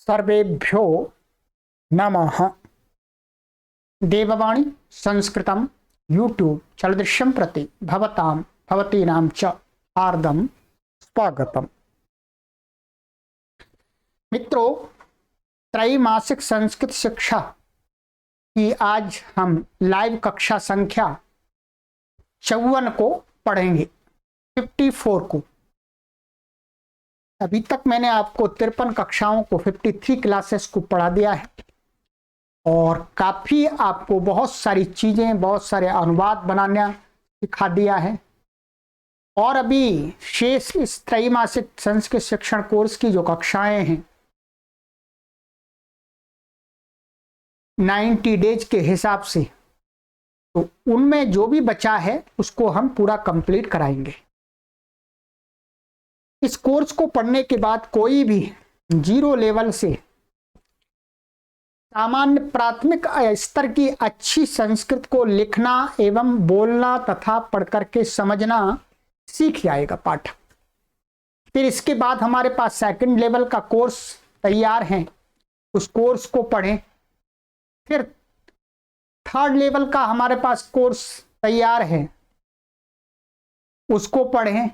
सर्वेभ्यो नमः। देववाणी संस्कृतं यूट्यूब चलदृश्यं प्रति भवतीनां च हार्दं स्वागतम्। मित्रों, त्रैमासिक संस्कृत शिक्षा की आज हम लाइव कक्षा संख्या 54 को पढ़ेंगे, 54 को। अभी तक मैंने आपको 53 कक्षाओं को 53 क्लासेस को पढ़ा दिया है और काफी आपको बहुत सारी चीजें, बहुत सारे अनुवाद बनाना सिखा दिया है। और अभी शेष इस त्रैमासिक संस्कृत शिक्षण कोर्स की जो कक्षाएं हैं 90 डेज के हिसाब से, तो उनमें जो भी बचा है उसको हम पूरा कंप्लीट कराएंगे। इस कोर्स को पढ़ने के बाद कोई भी 0 लेवल से सामान्य प्राथमिक स्तर की अच्छी संस्कृत को लिखना एवं बोलना तथा पढ़ करके समझना सीख जाएगा पाठक। फिर इसके बाद हमारे पास सेकंड लेवल का कोर्स तैयार है, उस कोर्स को पढ़ें। फिर थर्ड लेवल का हमारे पास कोर्स तैयार है, उसको पढ़ें।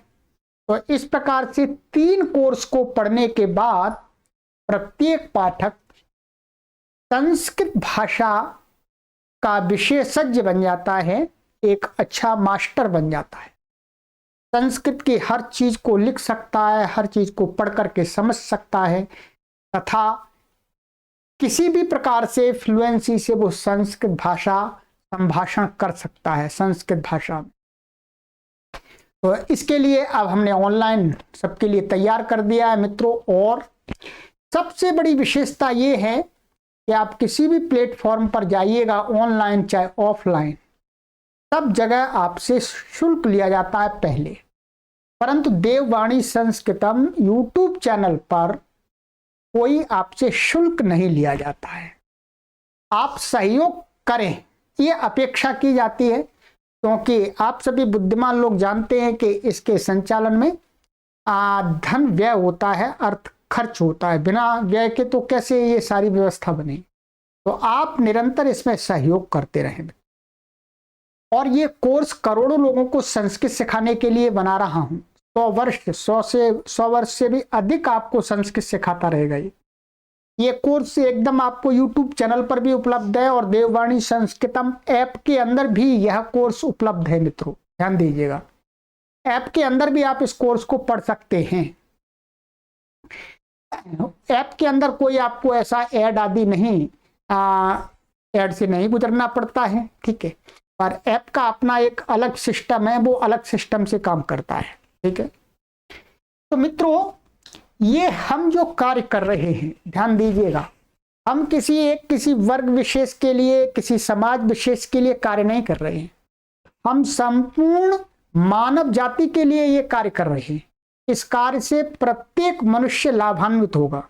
तो इस प्रकार से 3 कोर्स को पढ़ने के बाद प्रत्येक पाठक संस्कृत भाषा का विशेषज्ञ बन जाता है, एक अच्छा मास्टर बन जाता है। संस्कृत की हर चीज को लिख सकता है, हर चीज को पढ़ करके समझ सकता है तथा किसी भी प्रकार से फ्लुएंसी से वो संस्कृत भाषा संभाषण कर सकता है संस्कृत भाषा में। तो इसके लिए अब हमने ऑनलाइन सबके लिए तैयार कर दिया है मित्रों। और सबसे बड़ी विशेषता ये है कि आप किसी भी प्लेटफॉर्म पर जाइएगा, ऑनलाइन चाहे ऑफलाइन, सब जगह आपसे शुल्क लिया जाता है पहले। परंतु देववाणी संस्कृतम यूट्यूब चैनल पर कोई आपसे शुल्क नहीं लिया जाता है। आप सहयोग करें ये अपेक्षा की जाती है, क्योंकि आप सभी बुद्धिमान लोग जानते हैं कि इसके संचालन में धन व्यय होता है, अर्थ खर्च होता है। बिना व्यय के तो कैसे ये सारी व्यवस्था बने। तो आप निरंतर इसमें सहयोग करते रहें। और ये कोर्स करोड़ों लोगों को संस्कृत सिखाने के लिए बना रहा हूं। 100 वर्ष से भी अधिक आपको संस्कृत सिखाता रहेगा। ये कोर्स एकदम आपको YouTube चैनल पर भी उपलब्ध है और देववाणी संस्कृतम ऐप के अंदर भी यह कोर्स उपलब्ध है मित्रों, ध्यान दीजिएगा। ऐप के अंदर भी आप इस कोर्स को पढ़ सकते हैं। ऐप के अंदर कोई आपको ऐसा ऐड आदि नहीं, ऐड से नहीं गुजरना पड़ता है, ठीक है। पर ऐप का अपना एक अलग सिस्टम है, वो अलग सिस्टम से काम करता है, ठीक है। तो मित्रों, ये हम जो कार्य कर रहे हैं, ध्यान दीजिएगा, हम किसी वर्ग विशेष के लिए, किसी समाज विशेष के लिए कार्य नहीं कर रहे हैं। हम संपूर्ण मानव जाति के लिए ये कार्य कर रहे हैं। इस कार्य से प्रत्येक मनुष्य लाभान्वित होगा।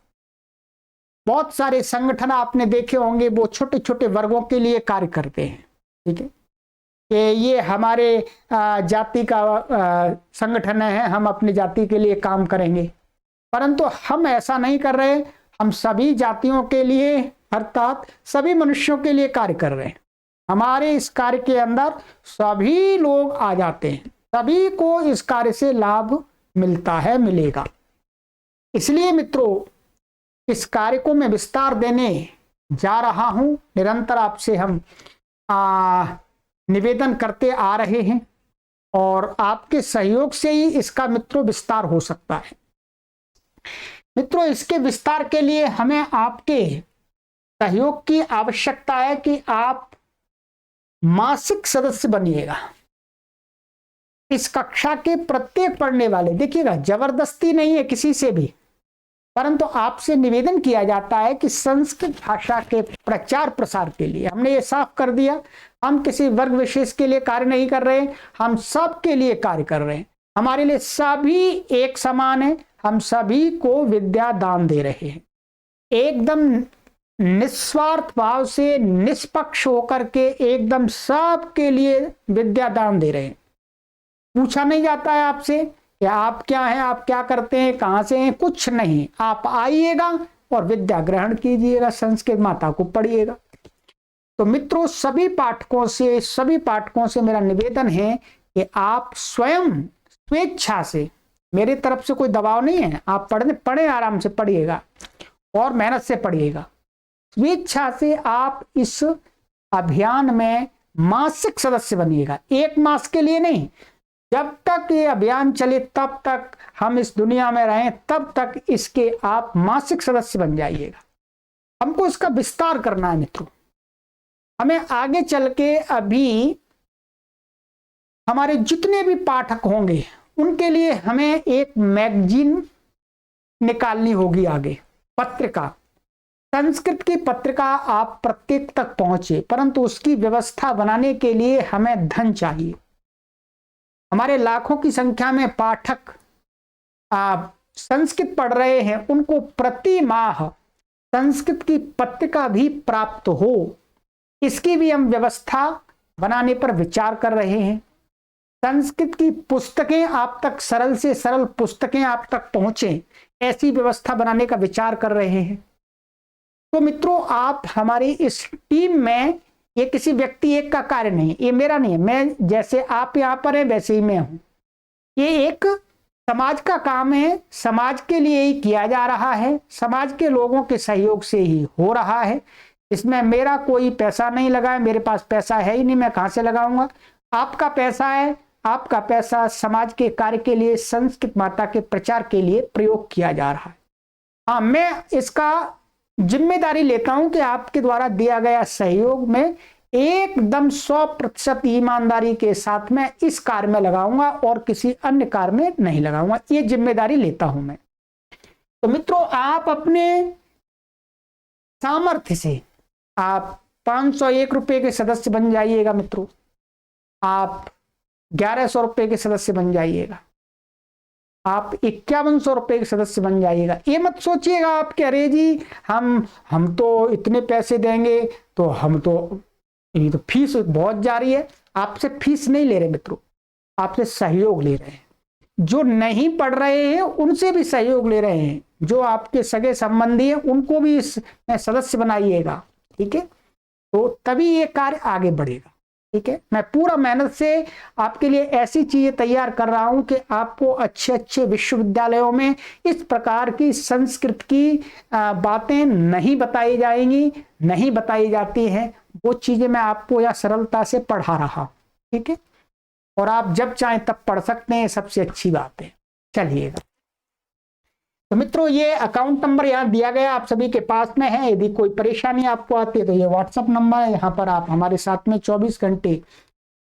बहुत सारे संगठन आपने देखे होंगे, वो छोटे छोटे वर्गों के लिए कार्य करते हैं, ठीक है, कि ये हमारे जाति का संगठन है, हम अपनी जाति के लिए काम करेंगे। परंतु हम ऐसा नहीं कर रहे। हम सभी जातियों के लिए, अर्थात सभी मनुष्यों के लिए कार्य कर रहे हैं। हमारे इस कार्य के अंदर सभी लोग आ जाते हैं, सभी को इस कार्य से लाभ मिलता है, मिलेगा। इसलिए मित्रों, इस कार्य को मैं विस्तार देने जा रहा हूं। निरंतर आपसे हम निवेदन करते आ रहे हैं और आपके सहयोग से ही इसका मित्रों विस्तार हो सकता है। मित्रों, इसके विस्तार के लिए हमें आपके सहयोग की आवश्यकता है कि आप मासिक सदस्य बनिएगा। इस कक्षा के प्रत्येक पढ़ने वाले, देखिएगा, जबरदस्ती नहीं है किसी से भी, परंतु आपसे निवेदन किया जाता है कि संस्कृत भाषा के प्रचार प्रसार के लिए हमने ये साफ कर दिया, हम किसी वर्ग विशेष के लिए कार्य नहीं कर रहे, हम सब के लिए कार्य कर रहे हैं। हमारे लिए सभी एक समान है, हम सभी को विद्या दान दे रहे हैं। एकदम निस्वार्थ भाव से, निष्पक्ष होकर के एकदम सब के लिए विद्या दान दे रहे हैं। पूछा नहीं जाता है आपसे कि आप क्या हैं, आप क्या करते हैं, कहां से हैं, कुछ नहीं। आप आइएगा, और विद्या ग्रहण कीजिएगा, संस्कृत माता को पढ़िएगा। तो मित्रों, सभी पाठकों से मेरा निवेदन है कि आप स्वयं स्वेच्छा से, मेरी तरफ से कोई दबाव नहीं है, आप पढ़े आराम से पढ़िएगा और मेहनत से पढ़िएगा। स्वेच्छा से आप इस अभियान में मासिक सदस्य बनिएगा, 1 मास के लिए नहीं। जब तक ये अभियान चले, तब तक हम इस दुनिया में रहें, तब तक इसके आप मासिक सदस्य बन जाइएगा। हमको इसका विस्तार करना है मित्रों। हमें आगे चल के अभी हमारे जितने भी पाठक होंगे उनके लिए हमें एक मैगजीन निकालनी होगी, आगे पत्रिका, संस्कृत की पत्रिका आप प्रत्येक तक पहुंचे, परंतु उसकी व्यवस्था बनाने के लिए हमें धन चाहिए। हमारे लाखों की संख्या में पाठक संस्कृत पढ़ रहे हैं, उनको प्रति माह संस्कृत की पत्रिका भी प्राप्त हो, इसकी भी हम व्यवस्था बनाने पर विचार कर रहे हैं। संस्कृत की पुस्तकें आप तक, सरल से सरल पुस्तकें आप तक पहुंचे, ऐसी व्यवस्था बनाने का विचार कर रहे हैं। तो मित्रों, आप हमारी इस टीम में, ये किसी व्यक्ति एक का कार्य नहीं, ये मेरा नहीं है, मैं जैसे आप यहाँ पर है वैसे ही मैं हूं। ये एक समाज का काम है, समाज के लिए ही किया जा रहा है, समाज के लोगों के सहयोग से ही हो रहा है। इसमें मेरा कोई पैसा नहीं लगा है, मेरे पास पैसा है ही नहीं, मैं कहां से लगाऊंगा। आपका पैसा है, आपका पैसा समाज के कार्य के लिए, संस्कृत माता के प्रचार के लिए प्रयोग किया जा रहा है। हाँ, मैं इसका जिम्मेदारी लेता हूं कि आपके द्वारा दिया गया सहयोग में एकदम 100% ईमानदारी के साथ में इस कार्य में लगाऊंगा और किसी अन्य कार्य में नहीं लगाऊंगा, ये जिम्मेदारी लेता हूं मैं। तो मित्रों, आप अपने सामर्थ्य से आप 501 रुपए के सदस्य बन जाइएगा मित्रों, आप 1100 रुपए के सदस्य बन जाइएगा, आप 5100 रुपए के सदस्य बन जाइएगा। ये मत सोचिएगा आप कि अरे जी हम तो इतने पैसे देंगे, तो हम तो, ये तो फीस बहुत जा रही है। आपसे फीस नहीं ले रहे मित्रों, आपसे सहयोग ले रहे हैं। जो नहीं पढ़ रहे हैं उनसे भी सहयोग ले रहे हैं, जो आपके सगे संबंधी हैं उनको भी इसमें सदस्य बनाइएगा, ठीक है। तो तभी ये कार्य आगे बढ़ेगा, ठीक है। मैं पूरा मेहनत से आपके लिए ऐसी चीजें तैयार कर रहा हूं कि आपको अच्छे अच्छे विश्वविद्यालयों में इस प्रकार की संस्कृत की बातें नहीं बताई जाएंगी, नहीं बताई जाती हैं, वो चीजें मैं आपको यहाँ सरलता से पढ़ा रहा हूं, ठीक है। और आप जब चाहें तब पढ़ सकते हैं, सबसे अच्छी बात है। चलिएगा, तो मित्रों, ये अकाउंट नंबर यहाँ दिया गया आप सभी के पास में है। यदि कोई परेशानी आपको आती है तो ये व्हाट्सएप नंबर है, यहाँ पर आप हमारे साथ में 24 घंटे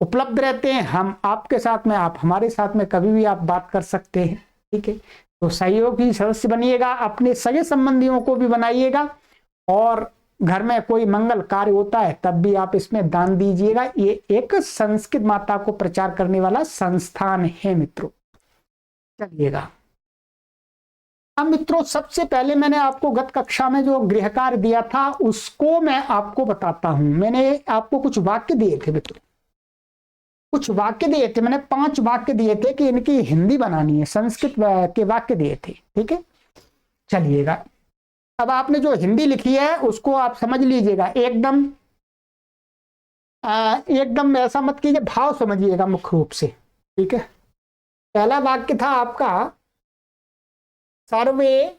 उपलब्ध रहते हैं। हम आपके साथ में, आप हमारे साथ में कभी भी आप बात कर सकते हैं, ठीक है। तो सहयोगी सदस्य बनिएगा, अपने सगे संबंधियों को भी बनाइएगा, और घर में कोई मंगल कार्य होता है तब भी आप इसमें दान दीजिएगा। ये एक संस्कृत माता को प्रचार करने वाला संस्थान है मित्रों। चलिएगा, अब मित्रों, सबसे पहले मैंने आपको गत कक्षा में जो गृह कार्य दिया था उसको मैं आपको बताता हूं। मैंने आपको कुछ वाक्य दिए थे मित्रों, कुछ वाक्य दिए थे, मैंने 5 वाक्य दिए थे कि इनकी हिंदी बनानी है, संस्कृत के वाक्य दिए थे, ठीक है। चलिएगा, अब आपने जो हिंदी लिखी है उसको आप समझ लीजिएगा, एकदम ऐसा मत कीजिए, भाव समझिएगा मुख्य रूप से, ठीक है। पहला वाक्य था आपका, सर्वे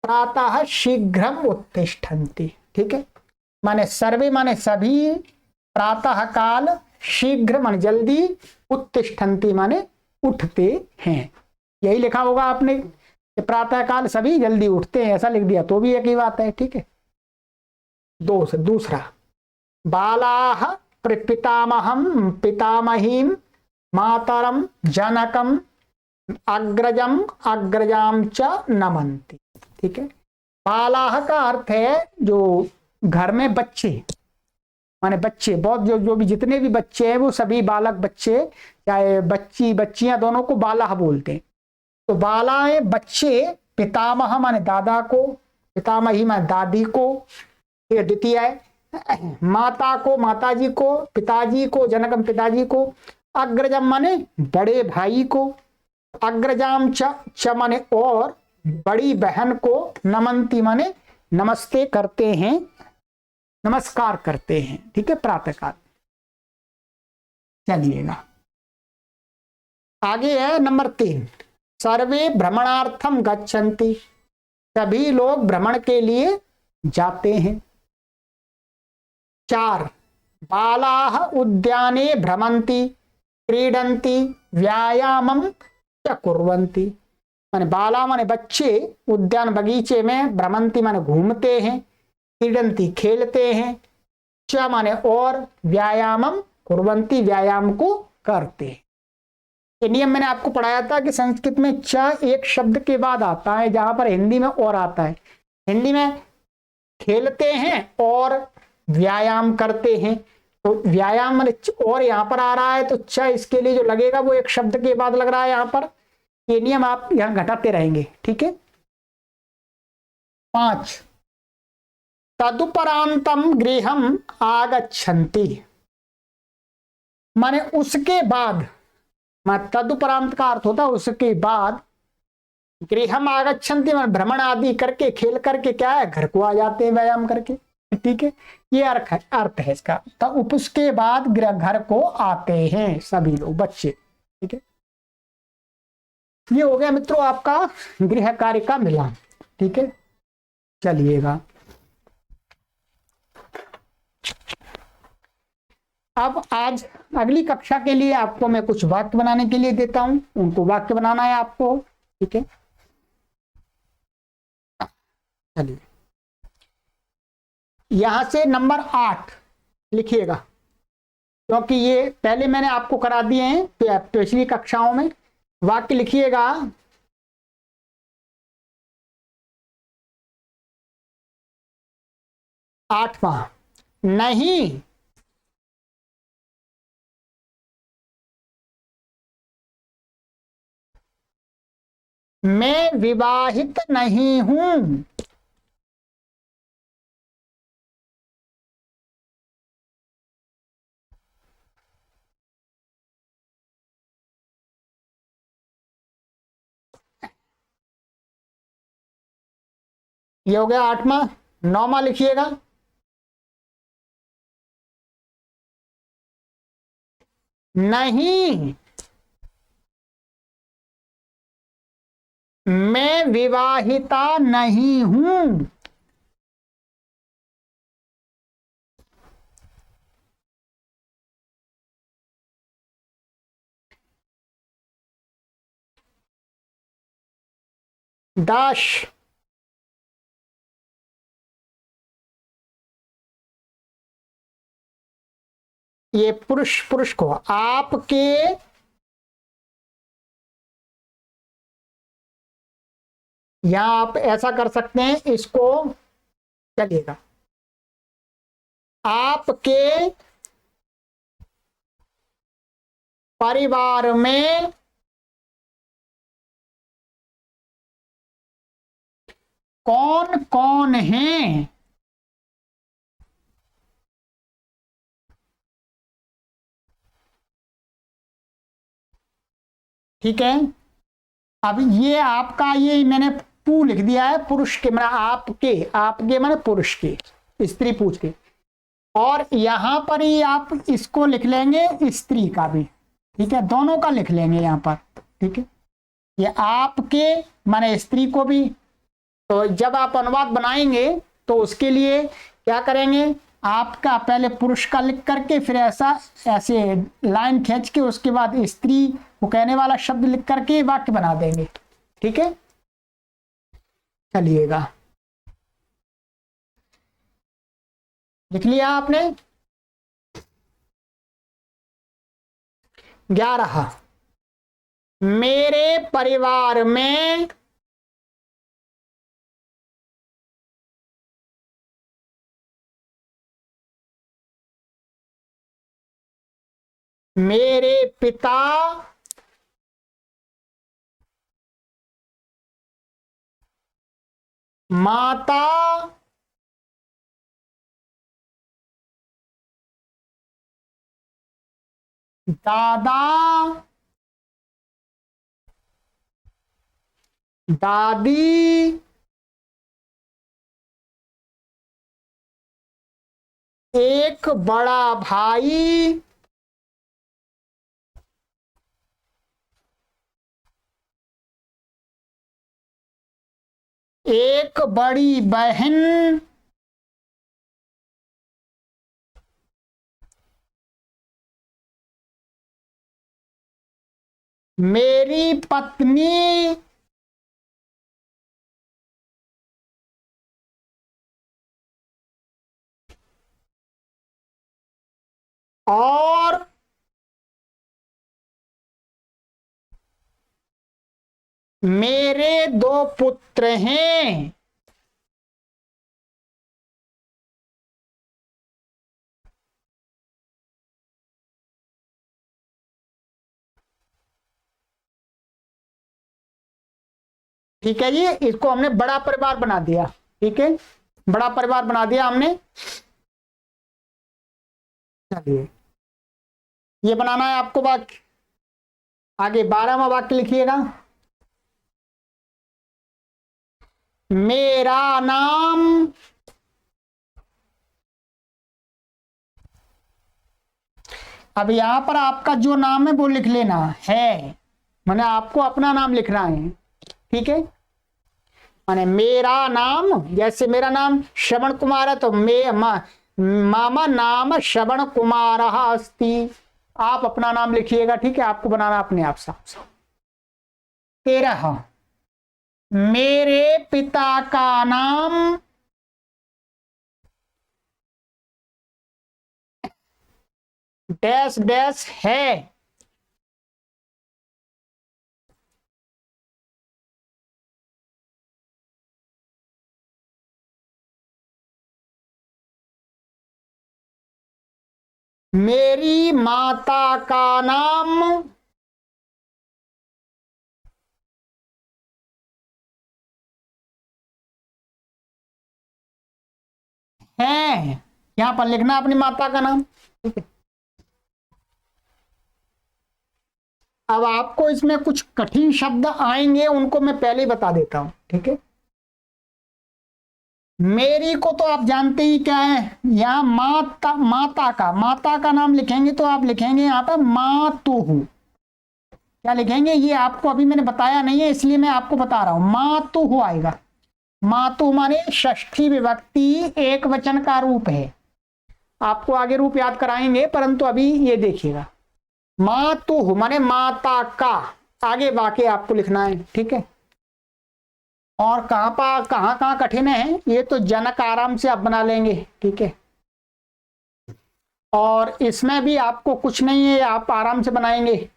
प्रातः शीघ्रम उत्तिष्ठन्ति, ठीक है। माने सर्वे माने सभी, प्रातः काल, शीघ्र माने जल्दी, उत्तिष्ठन्ति माने उठते हैं। यही लिखा होगा आपने, प्रातः काल सभी जल्दी उठते हैं, ऐसा लिख दिया तो भी एक ही बात है, ठीक है। दूसरा, बालाः पितामहं पितामहीं मातरम जनकम अग्रजम अग्रजाम च नमन्ति, ठीक है। बालाह का अर्थ है जो घर में बच्चे, माने बच्चे, बहुत जो भी जितने भी बच्चे हैं वो सभी बालक बच्चे, चाहे बच्ची बच्चियां, दोनों को बालाह बोलते हैं। तो बालाए बच्चे, पितामह माने दादा को, पितामही माने दादी को, ये द्वितीय है। माता को माताजी को, पिताजी को जनकम पिताजी को, अग्रजम माने बड़े भाई को, अग्रजाम च माने और बड़ी बहन को नमंती माने नमस्ते करते हैं, नमस्कार करते हैं। ठीक है, प्रातःकाल। चलिएगा आगे है नंबर 3, सर्वे भ्रमणार्थम गच्छन्ति, सभी लोग भ्रमण के लिए जाते हैं। 4, बालाः उद्याने भ्रमन्ति क्रीडन्ति व्यायामं च कुर्वन्ति, माने बाला माने बच्चे, उद्यान बगीचे में, भ्रमंती माने घूमते हैं, क्रीडंती खेलते हैं, च माने और, व्यायामम कुर्वंती व्यायाम को करते हैं। ये नियम मैंने आपको पढ़ाया था कि संस्कृत में च एक शब्द के बाद आता है, जहां पर हिंदी में और आता है। हिंदी में खेलते हैं और व्यायाम करते हैं, तो व्यायाम माने और यहां पर आ रहा है, तो च इसके लिए जो लगेगा वो एक शब्द के बाद लग रहा है यहां पर। ये नियम आप यहां घटाते रहेंगे। ठीक है। 5, तदुपरांतम गृहम आगच्छन्ति, माने उसके बाद, तदुपरांत का अर्थ होता है उसके बाद, गृहम आगच्छन्ति माने भ्रमण आदि करके, खेल करके क्या है, घर को आ जाते हैं व्यायाम करके। ठीक है, ये अर्थ है इसका। तो उसके बाद घर को आते हैं सभी लोग, बच्चे। ठीक है, ये हो गया मित्रों आपका गृह कार्य का मिलान। ठीक है, चलिएगा अब आज अगली कक्षा के लिए आपको मैं कुछ वाक्य बनाने के लिए देता हूं, उनको वाक्य बनाना है आपको। ठीक है, चलिए यहां से नंबर 8 लिखिएगा, क्योंकि ये पहले मैंने आपको करा दिए हैं पिछली कक्षाओं में। वाक्य लिखिएगा, 8वां, नहीं मैं विवाहित नहीं हूं। ये हो गया 8वां। 9वां लिखिएगा, नहीं मैं विवाहिता नहीं हूं। दाश, ये पुरुष, पुरुष को आपके, यहां आप ऐसा कर सकते हैं इसको, चलिएगा, आपके परिवार में कौन कौन है। ठीक है, अब ये आपका, ये मैंने पू लिख दिया है, पुरुष के मैंने आपके, आपके मैंने पुरुष के, स्त्री पूछ के, और यहां पर ही आप इसको लिख लेंगे स्त्री का भी। ठीक है, दोनों का लिख लेंगे यहां पर। ठीक है, ये आपके माने स्त्री को भी, तो जब आप अनुवाद बनाएंगे तो उसके लिए क्या करेंगे, आपका पहले पुरुष का लिख करके, फिर ऐसा ऐसे लाइन खींच के, उसके बाद स्त्री को कहने वाला शब्द लिख करके वाक्य बना देंगे। ठीक है, चलिएगा लिख लिया आपने। 11, मेरे परिवार में मेरे पिता माता दादा दादी, एक बड़ा भाई, एक बड़ी बहन, मेरी पत्नी, और मेरे दो पुत्र हैं। ठीक है जी, इसको हमने बड़ा परिवार बना दिया। ठीक है, बड़ा परिवार बना दिया हमने। चलिए, ये बनाना है आपको वाक्य। आगे 12वां वाक्य लिखिएगा। मेरा नाम, अब यहां पर आपका जो नाम है वो लिख लेना है, माने आपको अपना नाम लिखना है। ठीक है, माने मेरा नाम, जैसे मेरा नाम श्रवण कुमार है तो मामा नाम श्रवण कुमार अस्ति। आप अपना नाम लिखिएगा। ठीक है, आपको बनाना अपने आप साफ साफ। 13, मेरे पिता का नाम डैश डैश है। मेरी माता का नाम है। यहां पर लिखना अपनी माता का नाम। ठीक है, अब आपको इसमें कुछ कठिन शब्द आएंगे, उनको मैं पहले ही बता देता हूं। ठीक है, मेरी को तो आप जानते ही क्या है, यहां माता का नाम लिखेंगे तो आप लिखेंगे यहां पर मातुहु। क्या लिखेंगे ये आपको अभी मैंने बताया नहीं है, इसलिए मैं आपको बता रहा हूं। मातुहु आएगा। मातु माने षष्ठी विभक्ति एक वचन का रूप है। आपको आगे रूप याद कराएंगे, परंतु अभी ये देखिएगा। मातुहु माने माता का, आगे वाक्य आपको लिखना है। ठीक है, और कहां कठिन है ये तो जनक आराम से आप बना लेंगे। ठीक है, और इसमें भी आपको कुछ नहीं है, आप आराम से बनाएंगे।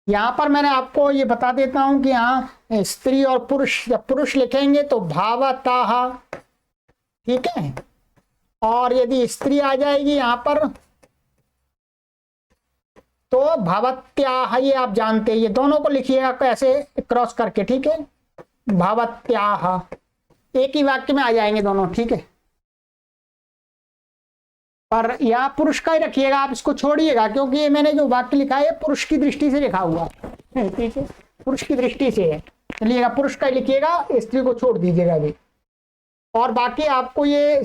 यहां पर मैंने आपको ये बता देता हूं कि यहाँ स्त्री और पुरुष, जब पुरुष लिखेंगे तो भावतः। ठीक है, और यदि स्त्री आ जाएगी यहां पर तो भवत्याह, ये आप जानते हैं। ये दोनों को लिखिएगा कैसे, क्रॉस करके। ठीक है, भवत्याह, एक ही वाक्य में आ जाएंगे दोनों। ठीक है, पर यह पुरुष का ही रखिएगा, आप इसको छोड़िएगा, क्योंकि ये मैंने जो वाक्य लिखा है पुरुष की दृष्टि से लिखा हुआ है। ठीक है, पुरुष की दृष्टि से है, चलिएगा पुरुष का ही लिखिएगा, स्त्री को छोड़ दीजिएगा अभी। और बाकी आपको ये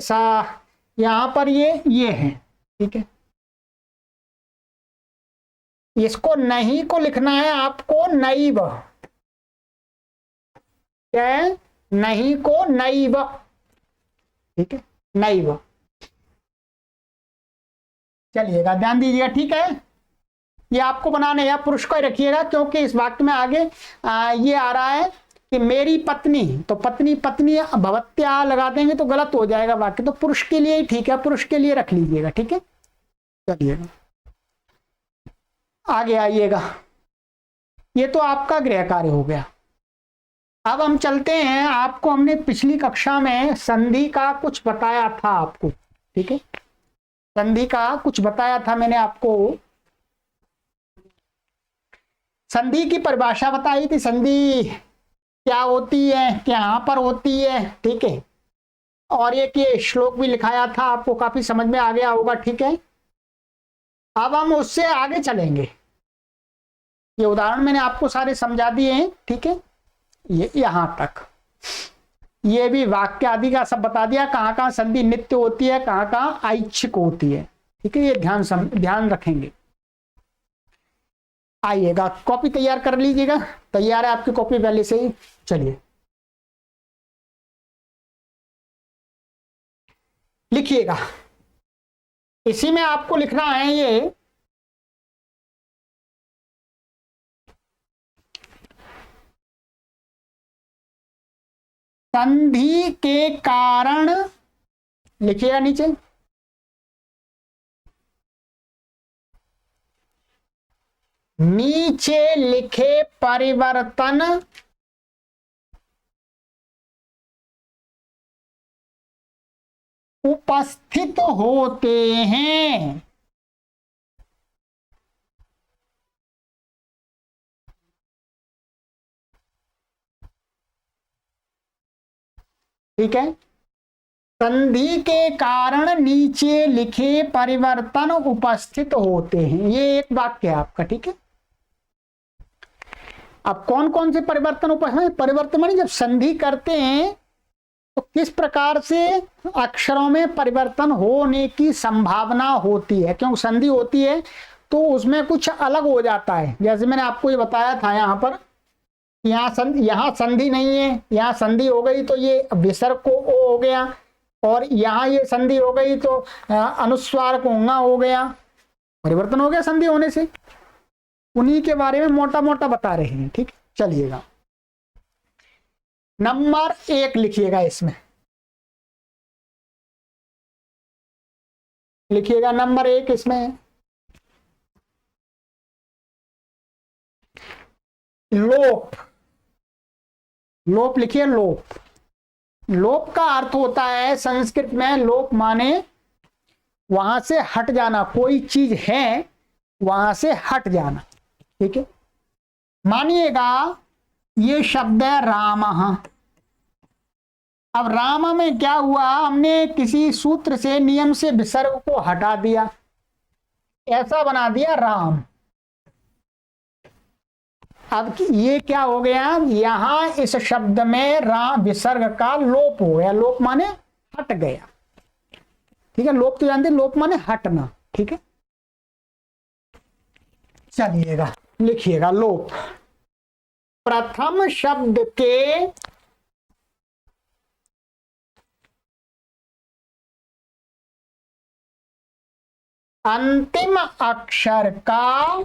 यहां पर ये है। ठीक है, इसको नहीं को लिखना है आपको नैव। क्या है, नहीं को नैव। ठीक है, नैव, चलिएगा ध्यान दीजिएगा। ठीक है, ये आपको बनाने या पुरुष को ही रखिएगा, क्योंकि इस वाक्य में आगे ये आ रहा है कि मेरी पत्नी, तो पत्नी पत्नी भवत्या लगा देंगे तो गलत हो जाएगा वाक्य, तो पुरुष के लिए ही ठीक है, पुरुष के लिए रख लीजिएगा। ठीक है, चलिएगा आगे आइएगा। ये तो आपका गृह कार्य हो गया। अब हम चलते हैं, आपको हमने पिछली कक्षा में संधि का कुछ बताया था आपको। ठीक है, संधि का कुछ बताया था मैंने आपको, संधि की परिभाषा बताई थी, संधि क्या होती है, कहां पर होती है। ठीक है, और ये श्लोक भी लिखाया था आपको, काफी समझ में आ गया होगा। ठीक है, अब हम उससे आगे चलेंगे। ये उदाहरण मैंने आपको सारे समझा दिए हैं। ठीक है, ये यहां तक, ये भी वाक्य आदि का सब बता दिया, कहां कहां संधि नित्य होती है, कहां कहां ऐच्छिक होती है। ठीक है, ये ध्यान रखेंगे। आइएगा, कॉपी तैयार कर लीजिएगा। तैयार है आपकी कॉपी पहले से ही? चलिए लिखिएगा। इसी में आपको लिखना है ये संधि के कारण, लिखिएगा नीचे, नीचे लिखे परिवर्तन उपस्थित होते हैं। ठीक है, संधि के कारण नीचे लिखे परिवर्तन उपस्थित होते हैं, ये एक वाक्य है आपका। ठीक है, अब कौन कौन से परिवर्तन उपस्थित, परिवर्तन माने जब संधि करते हैं तो किस प्रकार से अक्षरों में परिवर्तन होने की संभावना होती है, क्योंकि संधि होती है तो उसमें कुछ अलग हो जाता है। जैसे मैंने आपको ये बताया था यहाँ पर, यहाँ संधि नहीं है, यहाँ संधि हो गई तो ये विसर्ग को ओ हो गया, और यहाँ ये संधि हो गई तो अनुस्वार को ऊंगा हो गया, परिवर्तन हो गया संधि होने से। उन्हीं के बारे में मोटा मोटा बता रहे हैं। ठीक, चलिएगा नंबर 1 लिखिएगा, इसमें लिखिएगा नंबर 1 इसमें लोप। लोप लिखिए, लोप। लोप का अर्थ होता है संस्कृत में, लोप माने वहां से हट जाना, कोई चीज है वहां से हट जाना। ठीक है, मानिएगा ये शब्द है राम। अब राम में क्या हुआ, हमने किसी सूत्र से, नियम से विसर्ग को हटा दिया, ऐसा बना दिया राम। अब ये क्या हो गया, यहां इस शब्द में राम विसर्ग का लोप हो गया। लोप माने हट गया। ठीक है, लोप तो जानते, लोप माने हटना। ठीक है, चलिएगा लिखिएगा लोप। प्रथम शब्द के अंतिम अक्षर का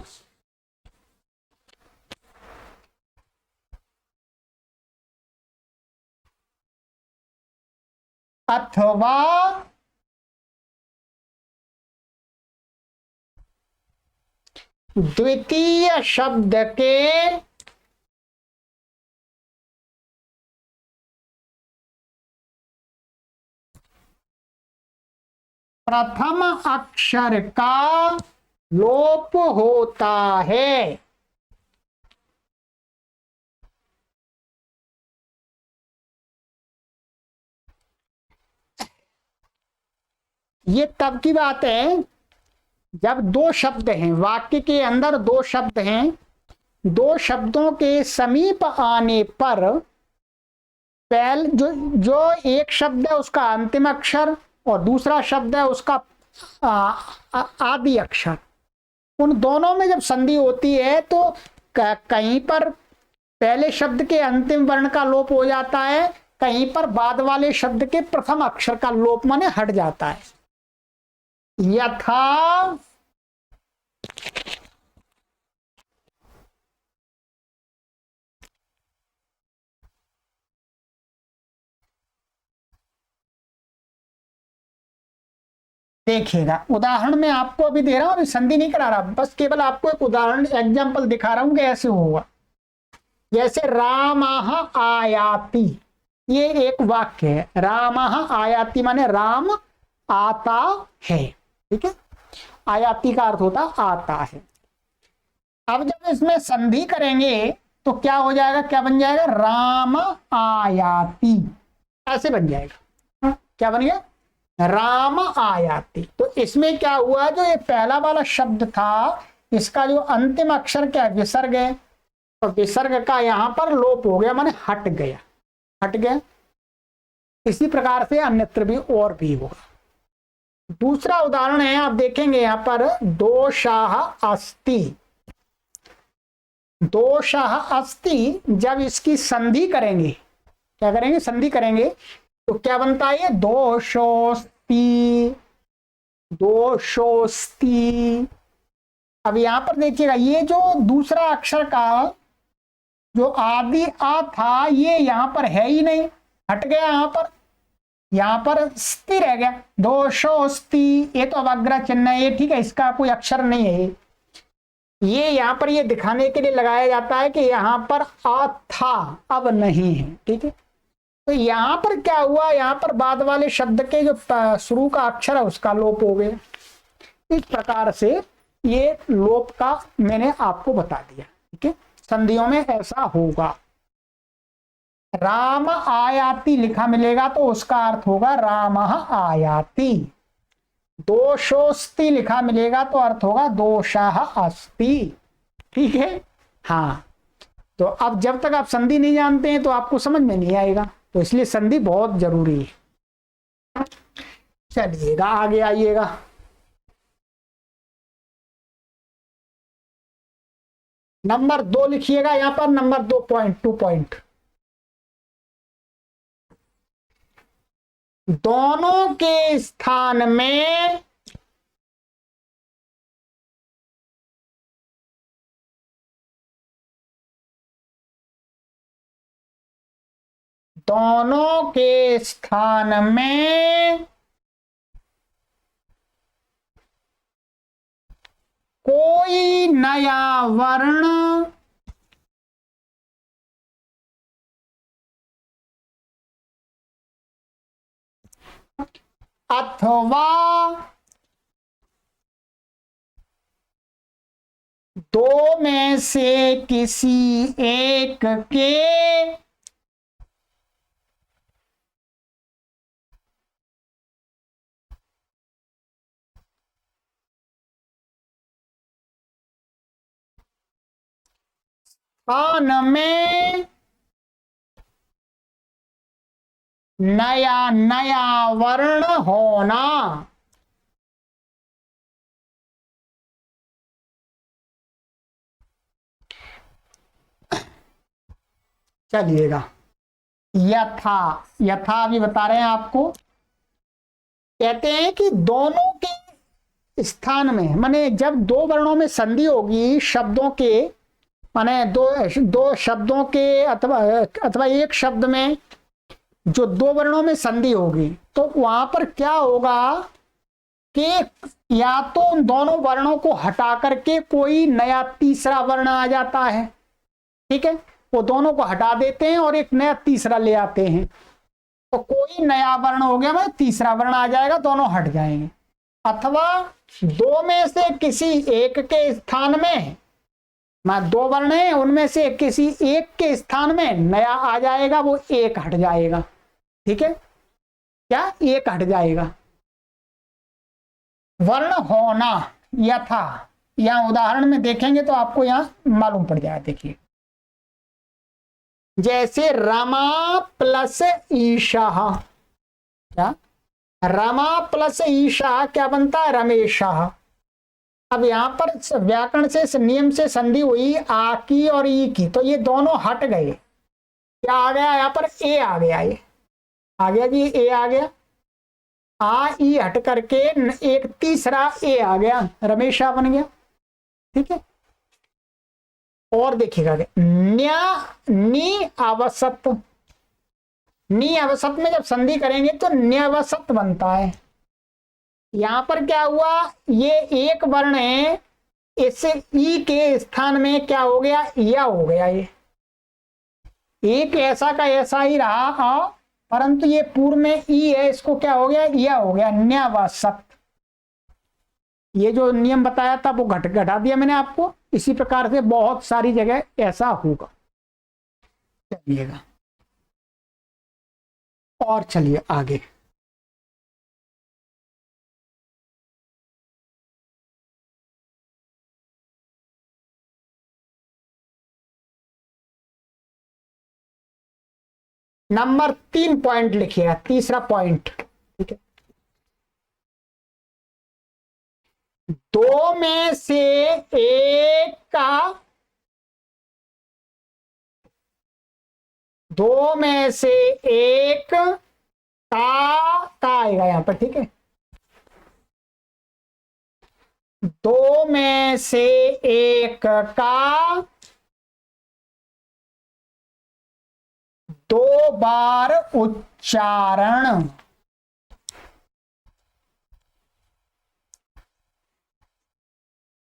अथवा द्वितीय शब्द के प्रथम अक्षर का लोप होता है। ये तब की बात है जब दो शब्द हैं, वाक्य के अंदर दो शब्द हैं, दो शब्दों के समीप आने पर पहले जो एक शब्द है उसका अंतिम अक्षर और दूसरा शब्द है उसका आदि अक्षर, उन दोनों में जब संधि होती है तो कहीं पर पहले शब्द के अंतिम वर्ण का लोप हो जाता है, कहीं पर बाद वाले शब्द के प्रथम अक्षर का लोप माने हट जाता है। यथा देखिएगा, उदाहरण में आपको अभी दे रहा हूं, अभी संधि नहीं करा रहा, बस केवल आपको एक उदाहरण एग्जांपल दिखा रहा हूं कि ऐसे होगा। जैसे रामः आयाति, ये एक वाक्य है। रामः आयाति माने राम आता है। ठीक है, आयाति का अर्थ होता आता है। अब जब इसमें संधि करेंगे तो क्या हो जाएगा, क्या बन जाएगा, राम आयाति, ऐसे बन जाएगा। क्या बन गया, राम आयाति। तो इसमें क्या हुआ, जो ये पहला वाला शब्द था इसका जो अंतिम अक्षर क्या विसर्ग है, तो विसर्ग का यहां पर लोप हो गया, माने हट गया, हट गया। इसी प्रकार से अन्यत्र भी और भी होगा। दूसरा उदाहरण है, आप देखेंगे यहां पर दोषाः अस्ति। दोषाः अस्ति, जब इसकी संधि करेंगे, क्या करेंगे, संधि करेंगे, तो क्या बनता है, ये दोषोस्ति, दोषोस्ति। अब यहां पर देखिएगा, ये जो दूसरा अक्षर का जो आदि आ था, ये यहां पर है ही नहीं, हट गया यहां पर स्थिर रह गया, दोषोस्ति। ये तो अवग्रह चिन्ह है, ये ठीक है, इसका कोई अक्षर नहीं है। ये यहां पर ये दिखाने के लिए लगाया जाता है कि यहां पर आ था, अब नहीं है, ठीक है। तो यहां पर क्या हुआ, यहां पर बाद वाले शब्द के जो शुरू का अक्षर है उसका लोप हो गया। इस प्रकार से ये लोप का मैंने आपको बता दिया, ठीक है। संधियों में ऐसा होगा। राम आयाति लिखा मिलेगा तो उसका अर्थ होगा रामः आयाति। दोषोस्ति लिखा मिलेगा तो अर्थ होगा दोषः अस्ति, ठीक है। हाँ, तो अब जब तक आप संधि नहीं जानते हैं तो आपको समझ में नहीं आएगा, तो इसलिए संधि बहुत जरूरी है। चलिएगा आगे आइएगा। नंबर 2 लिखिएगा यहां पर, नंबर 2 पॉइंट 2 पॉइंट। दोनों के स्थान में दोनों के स्थान में कोई नया वर्ण अथवा दो में से किसी एक के स्थान में नया नया वर्ण होना। चलिएगा, यथा, यथा अभी बता रहे हैं आपको। कहते हैं कि दोनों के स्थान में, माने जब दो वर्णों में संधि होगी शब्दों के, माने दो दो शब्दों के अथवा एक शब्द में जो दो वर्णों में संधि होगी, तो वहां पर क्या होगा कि या तो उन दोनों वर्णों को हटा करके कोई नया तीसरा वर्ण आ जाता है, ठीक है। वो दोनों को हटा देते हैं और एक नया तीसरा ले आते हैं, तो कोई नया वर्ण हो गया, मतलब तीसरा वर्ण आ जाएगा, दोनों हट जाएंगे। अथवा दो में से किसी एक के स्थान में, दो वर्ण है उनमें से किसी एक के स्थान में नया आ जाएगा, वो एक हट जाएगा, ठीक है। क्या, एक हट जाएगा। वर्ण होना, यथा, यहां उदाहरण में देखेंगे तो आपको यहां मालूम पड़ जाएगा। देखिए, जैसे रमा प्लस ईशा, क्या, रमा प्लस ईशा क्या बनता है, रमेशा। अब यहां पर व्याकरण से नियम से संधि हुई आ की और ई की, तो ये दोनों हट गए। क्या आ गया यहां पर, ए आ गया, ये आ गया जी, ए आ गया। आ ई हट करके एक तीसरा ए आ गया, रमेशा बन गया, ठीक है। और देखिएगा, न्या नी अवसत, नी अवसत में जब संधि करेंगे तो न्यवसत बनता है। यहां पर क्या हुआ, ये एक वर्ण है, इससे ई के स्थान में क्या हो गया, या हो गया। ये एक ऐसा का ऐसा ही रहा, परंतु ये पूर्व में ई है, इसको क्या हो गया, या हो गया, न्यवसत। ये जो नियम बताया था वो घटा दिया मैंने आपको। इसी प्रकार से बहुत सारी जगह ऐसा होगा। चलिएगा और चलिए आगे। नंबर 3 पॉइंट लिखिएगा, तीसरा पॉइंट, ठीक है। दो में से एक का, दो में से एक का आएगा यहां पर, ठीक है। दो में से एक का दो बार उच्चारण,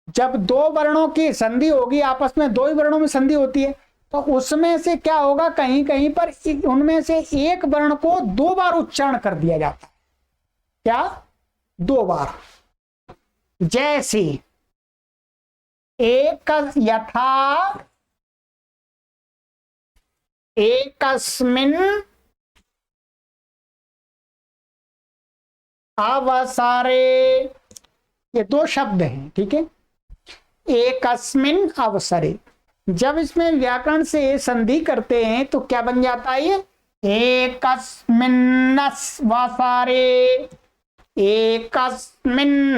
जब दो वर्णों की संधि होगी, आपस में दो ही वर्णों में संधि होती है, तो उसमें से क्या होगा, कहीं कहीं पर उनमें से एक वर्ण को दो बार उच्चारण कर दिया जाता है। क्या? दो बार। जैसे एक यथा एकस्मिन् अवसरे, ये दो शब्द हैं, ठीक है। एकस्मिन् अवसरे, जब इसमें व्याकरण से संधि करते हैं तो क्या बन जाता है ये? एकस्मिन्नवसरे, एकस्मिन्नवसरे।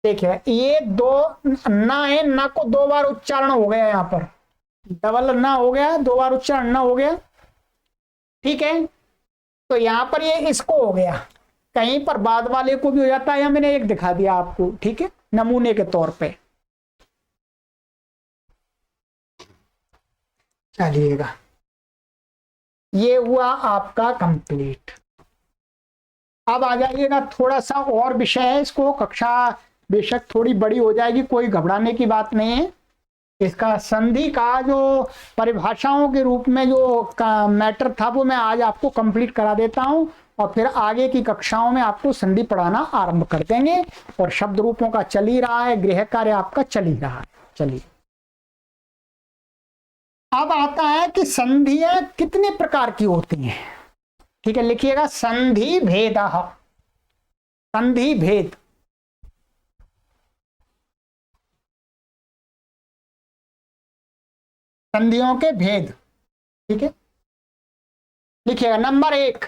देखिए ये दो ना है, ना को दो बार उच्चारण हो गया, यहां पर डबल ना हो गया, दो बार उच्चारण ना हो गया, ठीक है। तो यहां पर ये इसको हो गया, कहीं पर बाद वाले को भी हो जाता है, मैंने एक दिखा दिया आपको, ठीक है, नमूने के तौर पे। चलिएगा, ये हुआ आपका कंप्लीट। अब आ जाइएगा, थोड़ा सा और विषय है, इसको कक्षा बेशक थोड़ी बड़ी हो जाएगी, कोई घबराने की बात नहीं है। इसका संधि का जो परिभाषाओं के रूप में जो मैटर था वो मैं आज आपको कंप्लीट करा देता हूं, और फिर आगे की कक्षाओं में आपको संधि पढ़ाना आरंभ कर देंगे। और शब्द रूपों का चल ही रहा है, गृह कार्य आपका चल ही रहा है। चलिए, अब आता है कि संधियां कितने प्रकार की होती हैं, ठीक है। लिखिएगा संधि भेदः, संधि भेद। संधियों के भेद, ठीक है। लिखिएगा नंबर 1,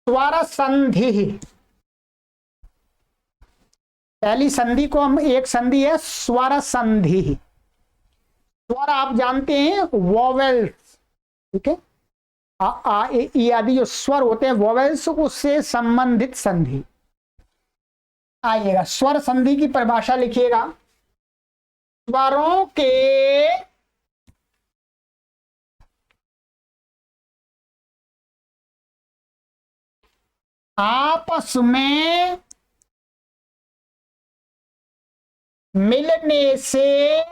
स्वर संधि। पहली संधि को हम, एक संधि है स्वर संधि। स्वर आप जानते हैं वोवेल्स, ठीक है। आ आ ए ई आदि जो स्वर होते हैं वोवेल्स, उससे संबंधित संधि। आइएगा, स्वर संधि की परिभाषा लिखिएगा। स्वरों के आपस में मिलने से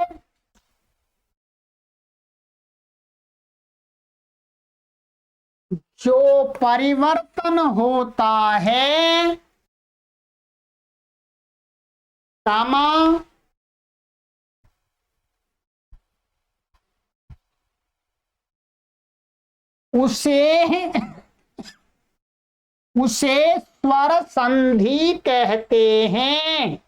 जो परिवर्तन होता है, कामा उसे स्वर संधि कहते हैं।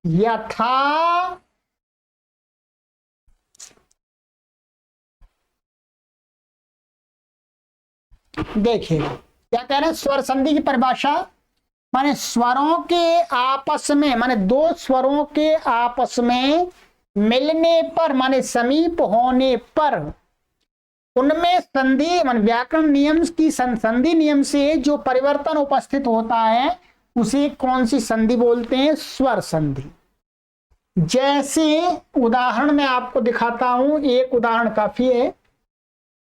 यथा देखिए क्या कह रहे हैं, स्वर संधि की परिभाषा माने स्वरों के आपस में, माने दो स्वरों के आपस में मिलने पर, माने समीप होने पर, उनमें संधि मान व्याकरण नियम की संधि नियम से जो परिवर्तन उपस्थित होता है उसे कौन सी संधि बोलते हैं? स्वर संधि। जैसे उदाहरण मैं आपको दिखाता हूं, एक उदाहरण काफी है।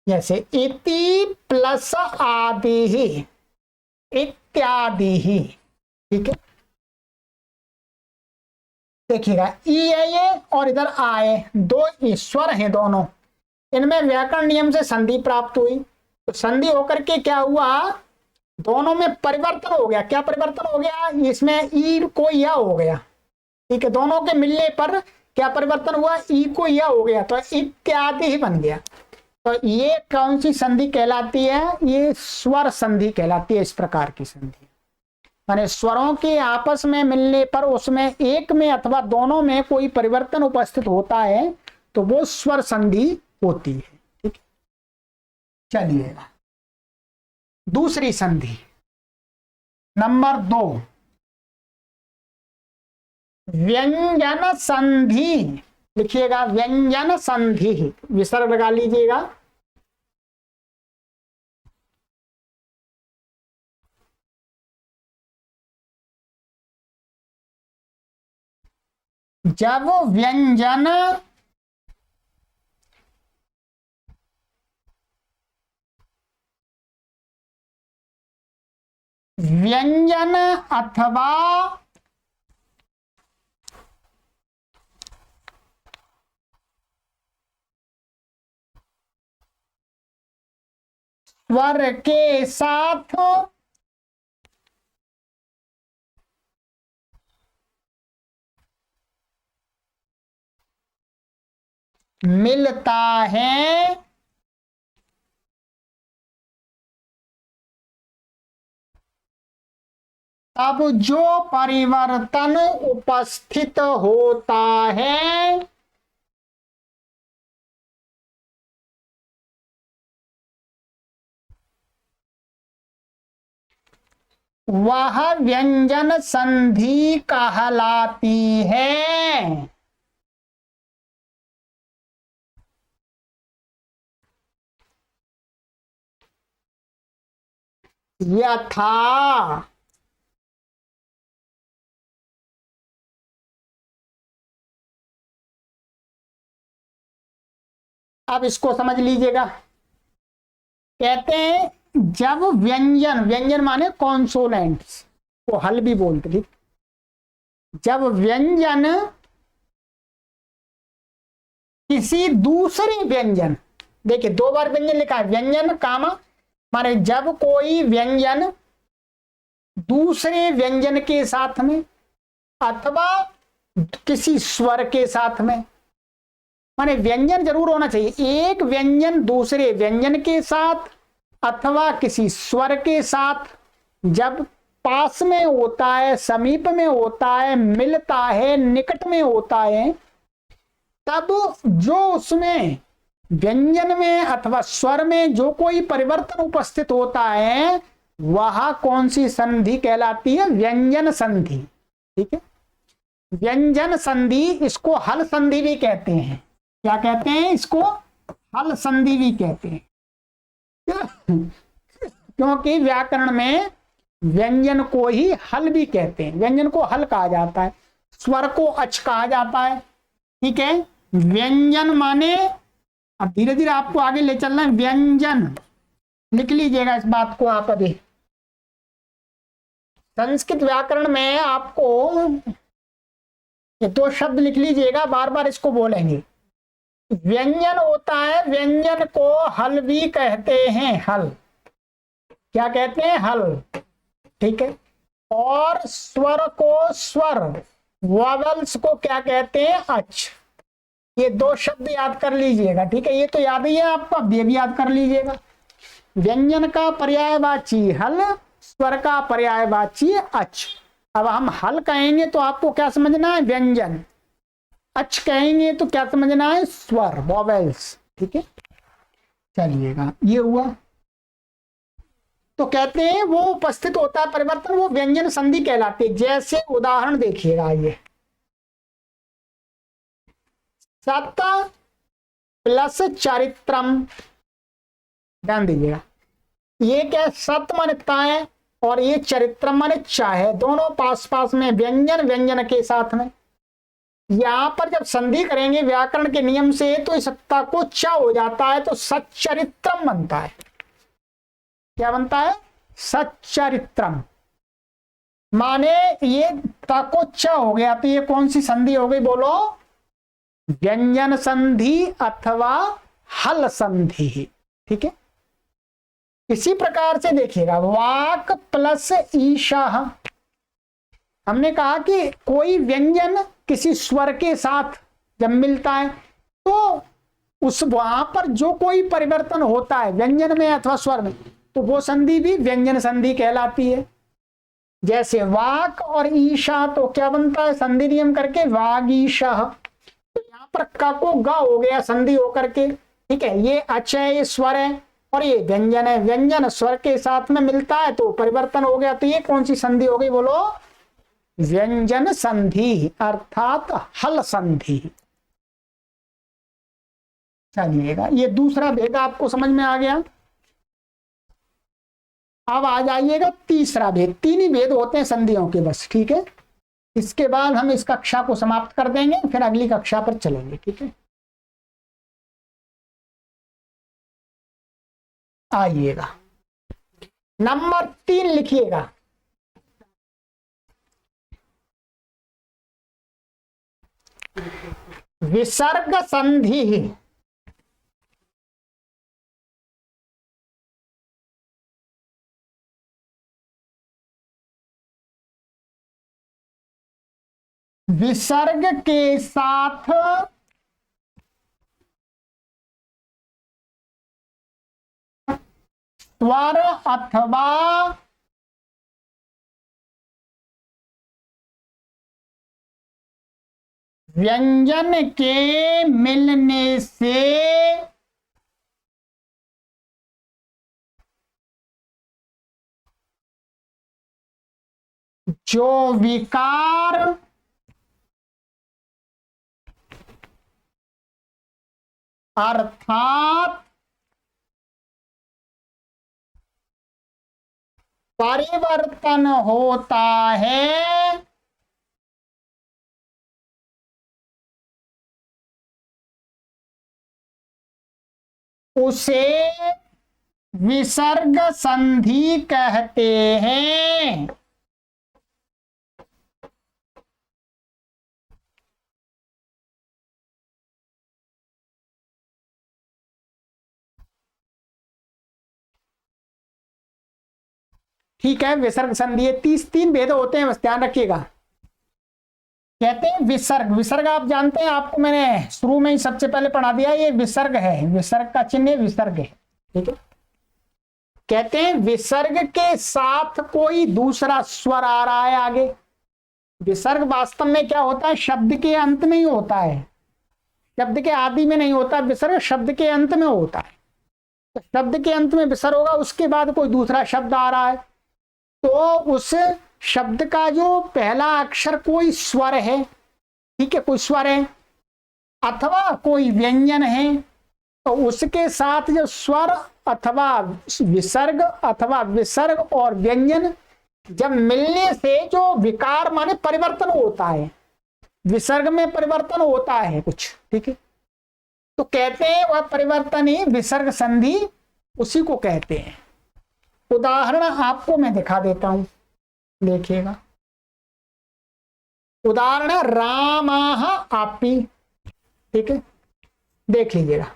जैसे इति प्लस आदि इत्यादि, ठीक है। देखिएगा ई है ये और इधर आ है, दो ईश्वर हैं दोनों, इनमें व्याकरण नियम से संधि प्राप्त हुई। तो संधि होकर के क्या हुआ, दोनों में परिवर्तन हो गया। क्या परिवर्तन हो गया? इसमें ई को या हो गया, ठीक है। दोनों के मिलने पर क्या परिवर्तन हुआ, ई को यह हो गया तो इत्यादि ही बन गया। तो ये कौन सी संधि कहलाती है, ये स्वर संधि कहलाती है। इस प्रकार की संधि माने स्वरों के आपस में मिलने पर उसमें एक में अथवा दोनों में कोई परिवर्तन उपस्थित होता है तो वो स्वर संधि होती है। ठीक है, चलिएगा दूसरी संधि नंबर 2, व्यंजन संधि। लिखिएगा व्यंजन संधि, विसर्ग लगा लीजिएगा। जब व्यंजन अथवा स्वर के साथ मिलता है तब जो परिवर्तन उपस्थित होता है वह व्यंजन संधि कहलाती है। यथा अब इसको समझ लीजिएगा। कहते हैं जब व्यंजन, व्यंजन माने कॉन्सोनेंट्स को हल भी बोलते, ठीक। जब व्यंजन किसी दूसरे व्यंजन, देखिए 2 बार व्यंजन लिखा है, व्यंजन कामा माने जब कोई व्यंजन दूसरे व्यंजन के साथ में अथवा किसी स्वर के साथ में, माने व्यंजन जरूर होना चाहिए, एक व्यंजन दूसरे व्यंजन के साथ अथवा किसी स्वर के साथ जब पास में होता है, समीप में होता है, मिलता है, निकट में होता है, तब जो उसमें व्यंजन में अथवा स्वर में जो कोई परिवर्तन उपस्थित होता है वह कौन सी संधि कहलाती है, व्यंजन संधि। ठीक है, व्यंजन संधि, इसको हल संधि भी कहते हैं। क्या कहते हैं, इसको हल संधि भी कहते हैं। क्योंकि व्याकरण में व्यंजन को ही हल भी कहते हैं, व्यंजन को हल कहा जाता है, स्वर को अच कहा जाता है। ठीक है, व्यंजन माने, अब धीरे धीरे आपको आगे ले चलना है, व्यंजन लिख लीजिएगा इस बात को आप। अभी संस्कृत व्याकरण में आपको ये 2 शब्द लिख लीजिएगा, बार बार इसको बोलेंगे। व्यंजन होता है, व्यंजन को हल भी कहते हैं, हल। क्या कहते हैं, हल। ठीक है, और स्वर को स्वर, वॉवेल्स को क्या कहते हैं, अच। ये 2 शब्द याद कर लीजिएगा। ठीक है, ये तो याद ही है आपको, अब ये भी याद कर लीजिएगा। व्यंजन का पर्यायवाची हल, स्वर का पर्यायवाची अच। अब हम हल कहेंगे तो आपको क्या समझना है, व्यंजन। अच कहेंगे तो क्या समझना है, स्वर, वॉवेल्स। ठीक है, चलिएगा, ये हुआ। तो कहते हैं वो उपस्थित होता है परिवर्तन, वो व्यंजन संधि कहलाती है। जैसे उदाहरण देखिएगा, ये सत प्लस चरित्रम, ध्यान दीजिएगा। ये क्या, सत माने ताए और ये चरित्रम माने चाहे, दोनों पास पास में, व्यंजन व्यंजन के साथ में। यहां पर जब संधि करेंगे व्याकरण के नियम से तो इस सत्ता को च हो जाता है, तो सच्चरित्रम बनता है। क्या बनता है, सच्चरित्रम। माने ये ता को च हो गया, तो ये कौन सी संधि हो गई, बोलो, व्यंजन संधि अथवा हल संधि। ठीक है, इसी प्रकार से देखिएगा, वाक प्लस ईशा। हमने कहा कि कोई व्यंजन किसी स्वर के साथ जब मिलता है तो उस वहां पर जो कोई परिवर्तन होता है व्यंजन में अथवा स्वर में, तो वो संधि भी व्यंजन संधि कहलाती है। जैसे वाक और ईशा, तो क्या बनता है संधि नियम करके वाग ईशा। तो यहाँ पर क को ग हो गया संधि होकर के, ठीक है। ये अचय स्वर है और ये व्यंजन है, व्यंजन स्वर के साथ में मिलता है तो परिवर्तन हो गया। तो ये कौन सी संधि हो गई बोलो? व्यंजन संधि अर्थात हल संधि। चलिएगा, ये दूसरा भेद आपको समझ में आ गया। अब आ जाइएगा तीसरा भेद। तीन ही भेद होते हैं संधियों के बस, ठीक है। इसके बाद हम इस कक्षा को समाप्त कर देंगे, फिर अगली कक्षा पर चलेंगे, ठीक है। आइएगा नंबर 3 लिखिएगा। विसर्ग संधि। विसर्ग के साथ स्वर अथवा व्यंजन के मिलने से जो विकार अर्थात परिवर्तन होता है उसे विसर्ग संधि कहते हैं। ठीक है, विसर्ग संधि 33 भेद होते हैं, बस ध्यान रखिएगा। कहते हैं विसर्ग। विसर्ग आप जानते हैं, आपको मैंने शुरू में ही सबसे पहले पढ़ा दिया, ये विसर्ग है, विसर्ग का चिन्ह विसर्ग है, ठीक है। कहते हैं विसर्ग के साथ कोई दूसरा स्वर आ रहा है आगे। विसर्ग वास्तव में क्या होता है? शब्द के अंत में ही होता है, शब्द के आदि में नहीं होता। विसर्ग शब्द के अंत में होता है, तो शब्द के अंत में विसर्ग होगा, उसके बाद कोई दूसरा शब्द आ रहा है, तो उस शब्द का जो पहला अक्षर कोई स्वर है, ठीक है, कोई स्वर है अथवा कोई व्यंजन है, तो उसके साथ जो स्वर अथवा विसर्ग और व्यंजन जब मिलने से जो विकार माने परिवर्तन होता है, विसर्ग में परिवर्तन होता है कुछ, ठीक है, तो कहते हैं वह परिवर्तन ही विसर्ग संधि उसी को कहते हैं। उदाहरण आपको मैं दिखा देता हूं, देखिएगा। उदाहरण है रामाह आपी, ठीक है, देख लीजिएगा।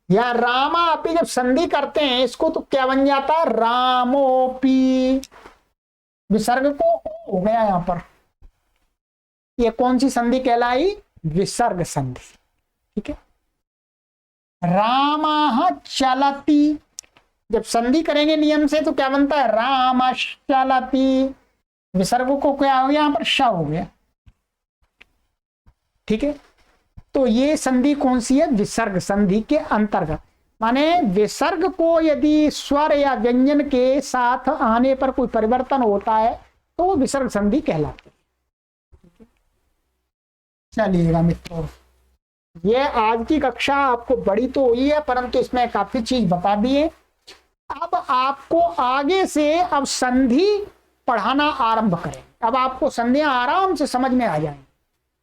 या रामा आपी जब संधि करते हैं इसको तो क्या बन जाता है? रामोपी। विसर्ग को हो गया यहां पर, ये कौन सी संधि कहलाई? विसर्ग संधि, ठीक है। रामाह चलती, जब संधि करेंगे नियम से तो क्या बनता है? रामश्चलति। विसर्ग को क्या हो गया यहां पर? श हो गया, ठीक है। तो ये संधि कौन सी है? विसर्ग संधि के अंतर्गत। माने विसर्ग को यदि स्वर या व्यंजन के साथ आने पर कोई परिवर्तन होता है तो वो विसर्ग संधि कहलाती है। चलिएगा मित्रों, ये आज की कक्षा आपको बड़ी तो हुई है, परंतु इसमें काफी चीज बता दिए। अब आपको आगे से अब संधि पढ़ाना आरंभ करें। अब आपको संधियां आराम से समझ में आ जाएंगी।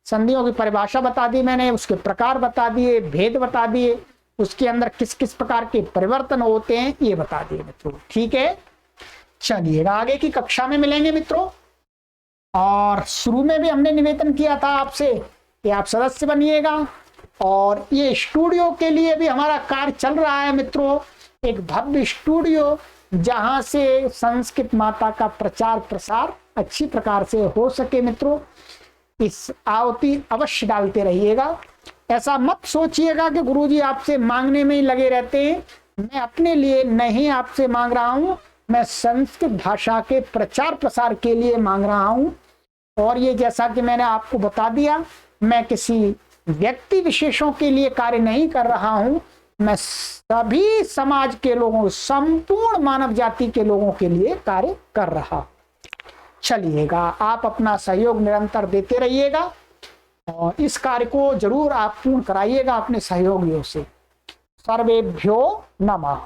संधियों की परिभाषा बता दी मैंने, उसके प्रकार बता दिए, भेद बता दिए, उसके अंदर किस किस प्रकार के परिवर्तन होते हैं ये बता दिए मित्रों, ठीक है। चलिएगा आगे की कक्षा में मिलेंगे मित्रों। और शुरू में भी हमने निवेदन किया था आपसे कि आप सदस्य बनिएगा, और ये स्टूडियो के लिए भी हमारा कार्य चल रहा है मित्रों, एक भव्य स्टूडियो जहां से संस्कृत माता का प्रचार प्रसार अच्छी प्रकार से हो सके मित्रों। इस आहुति अवश्य डालते रहिएगा। ऐसा मत सोचिएगा कि गुरुजी आपसे मांगने में ही लगे रहते हैं। मैं अपने लिए नहीं आपसे मांग रहा हूं, मैं संस्कृत भाषा के प्रचार प्रसार के लिए मांग रहा हूं। और ये जैसा कि मैंने आपको बता दिया, मैं किसी व्यक्ति विशेषों के लिए कार्य नहीं कर रहा हूं, मैं सभी समाज के लोगों, संपूर्ण मानव जाति के लोगों के लिए कार्य कर रहा। चलिएगा, आप अपना सहयोग निरंतर देते रहिएगा और इस कार्य को जरूर आप पूर्ण कराइएगा अपने सहयोगियों से। सर्वेभ्यो नमः।